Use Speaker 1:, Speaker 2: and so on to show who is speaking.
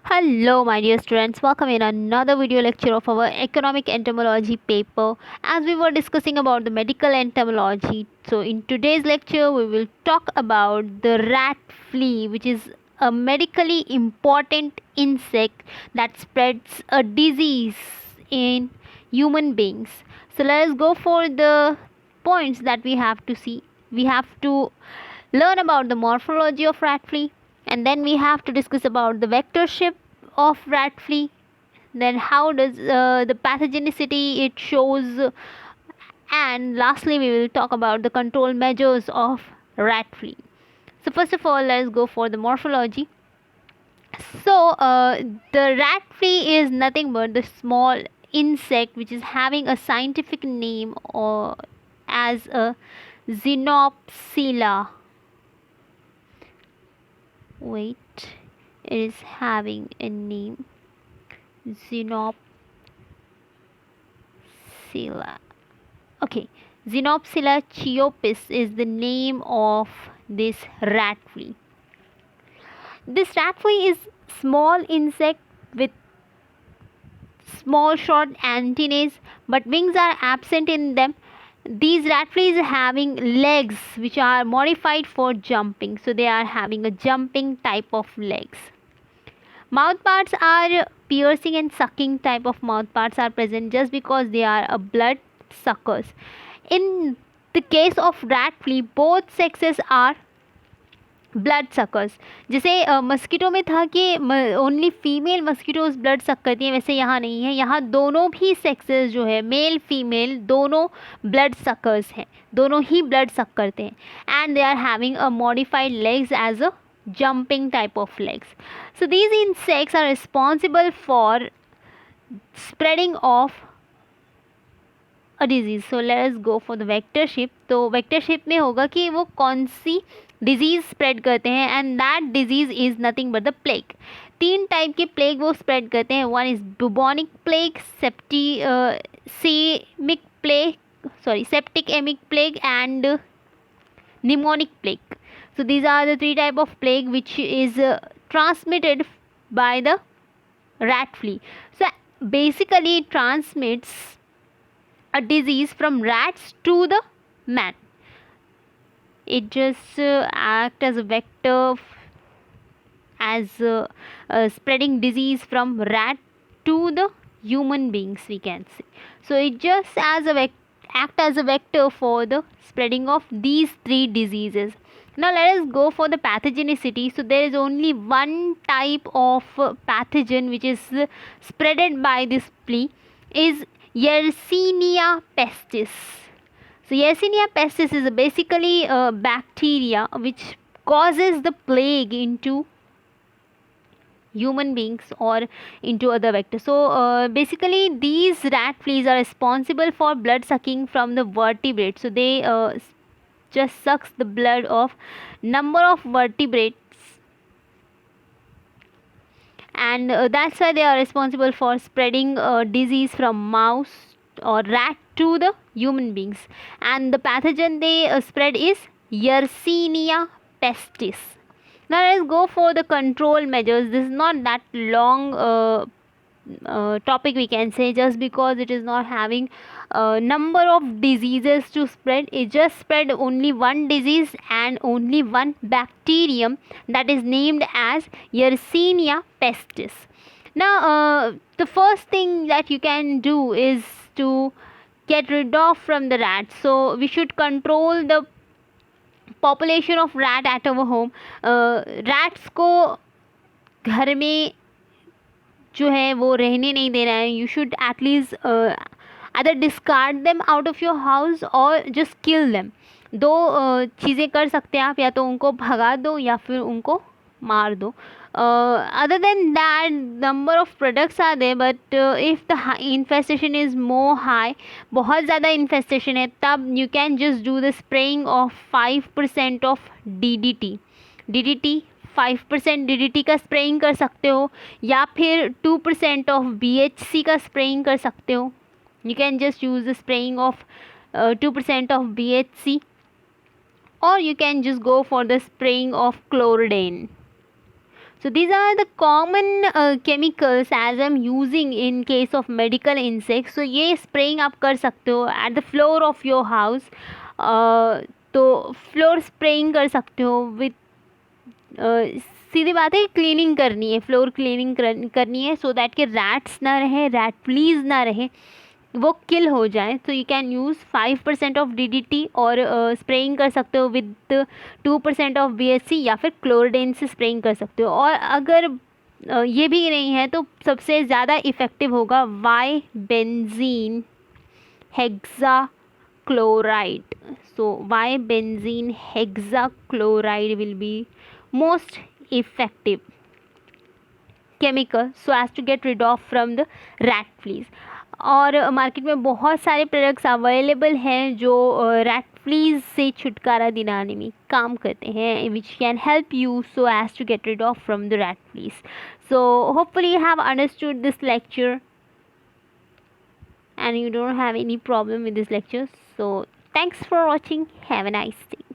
Speaker 1: Hello, my dear students. Welcome in another video lecture of our economic entomology paper. As we were discussing about the medical entomology, so in today's lecture, we will talk about the rat flea, which is a medically important insect that spreads a disease in human beings. So let us go for the points that we have to see. We have to learn about the morphology of rat flea, and then we have to discuss about the vectorship of rat flea, then how does the pathogenicity it shows, and lastly we will talk about the control measures of rat flea. So first of all, let's go for the morphology. So the rat flea is nothing but the small insect which is having a scientific name or as a xenopsila. Wait, it is having a name, xenopsila. Okay, Xenopsila chiopis is the name of this rat flea. This rat flea is small insect with small short antennae, but wings are absent in them. These rat fleas are having legs which are modified for jumping, so they are having a jumping type of legs. Mouth parts are piercing and sucking type of mouth parts are present just because they are a blood suckers. In the case of rat flea, both sexes are blood suckers. जैसे mosquito में था कि only female mosquitoes blood सक करती हैं, वैसे यहाँ नहीं है. यहाँ दोनों भी सेक्सेस जो है मेल फीमेल दोनों ब्लड सकर्स हैं, दोनों ही ब्लड सक करते हैं. And they are having a modified legs as a jumping type of legs. So these insects are responsible for spreading of a disease. So let us go for the vectorship. तो vectorship में होगा कि वो कौन सी disease spread करते हैं, and that disease is nothing but the plague. 3 type के plague वो स्प्रेड करते हैं. One is bubonic plague, septicaemic plague and pneumonic plague. So these are the 3 type of plague which is transmitted by the rat flea. So basically it transmits a disease from rats to the man. It just act as a vector as spreading disease from rat to the human beings, we can say. So it just as a act as a vector for the spreading of these 3 diseases. Now let us go for the pathogenicity. So there is only one type of pathogen which is spreaded by this flea, is Yersinia pestis. So Yersinia pestis is basically a bacteria which causes the plague into human beings or into other vectors. So basically these rat fleas are responsible for blood sucking from the vertebrates. So they just sucks the blood of number of vertebrates, and that's why they are responsible for spreading disease from mouse or rat to the human beings. And the pathogen they spread is Yersinia pestis. Now let's go for the control measures. This is not that long topic, we can say, just because it is not having a number of diseases to spread. It just spread only one disease and only one bacterium that is named as Yersinia pestis. Now the first thing that you can do is to get rid of from the rats. So we should control the population of rat at our home. Rats को घर में जो है वो रहने नहीं देना है. You should at least either discard them out of your house or just kill them. 2 चीज़ें कर सकते हैं आप, या तो उनको भगा दो या फिर उनको मार दो. Other than that, number of products are there, but if the infestation is more high, बहुत ज़्यादा infestation है, तब you can just do the spraying of 5% of DDT. 5% DDT का स्प्रेइंग कर सकते हो, या फिर 2% ऑफ BHC का स्प्रेइंग कर सकते हो. You can just use the spraying of 2% of BHC, or you can just go for the spraying of chlordane. So these are the common chemicals as I'm using in case of medical insects. So ये spraying आप कर सकते हो at the floor of your house. तो floor spraying कर सकते हो with सीधी बात है, क्लीनिंग करनी है, फ्लोर क्लीनिंग करनी है सो दैट कि रैट्स ना रहे, रैट प्लीज ना रहे, वो किल हो जाए. तो you can use 5% of DDT और स्प्रेइंग कर सकते हो विद 2% ऑफ BHC या फिर क्लोरडेन से स्प्रेइंग कर सकते हो. और अगर ये भी नहीं है तो सबसे ज़्यादा इफ़ेक्टिव होगा why benzene hexachloride. So why benzene hexachloride will be most effective chemical so as to get rid of from the rat fleas. और मार्केट में बहुत सारे प्रोडक्ट्स अवेलेबल हैं जो रैट फ्लीज से छुटकारा दिलाने में काम करते हैं, which can help you so as to get rid of from the rat fleas. So hopefully you have understood this lecture and you don't have any problem with this lecture. So thanks for watching. Have a nice day.